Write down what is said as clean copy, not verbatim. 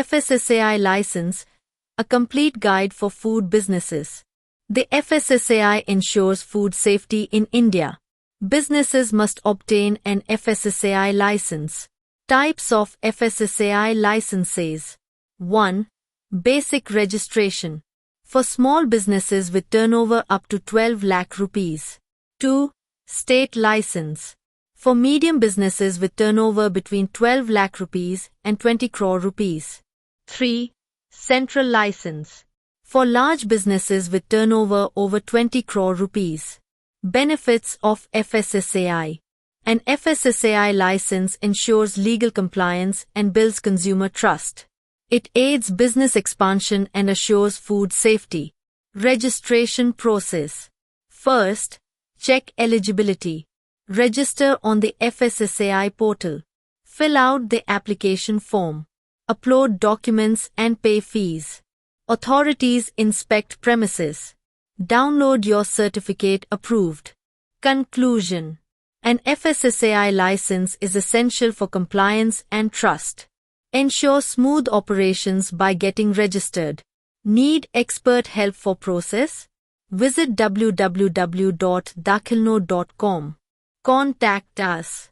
FSSAI license, a complete guide for food businesses. The FSSAI ensures food safety in India. Businesses must obtain an FSSAI license. Types of FSSAI licenses. 1. Basic registration. For small businesses with turnover up to 12 lakh rupees. 2. State license. For medium businesses with turnover between 12 lakh rupees and 20 crore rupees. 3. Central license. For large businesses with turnover over 20 crore rupees. Benefits of FSSAI. An FSSAI license ensures legal compliance and builds consumer trust. It aids business expansion and assures food safety. Registration process. First, check eligibility. Register on the FSSAI portal. Fill out the application form. Upload documents and pay fees. Authorities inspect premises. Download your certificate approved. Conclusion. An FSSAI license is essential for compliance and trust. Ensure smooth operations by getting registered. Need expert help for process? Visit www.daakhilnow.com. Contact us.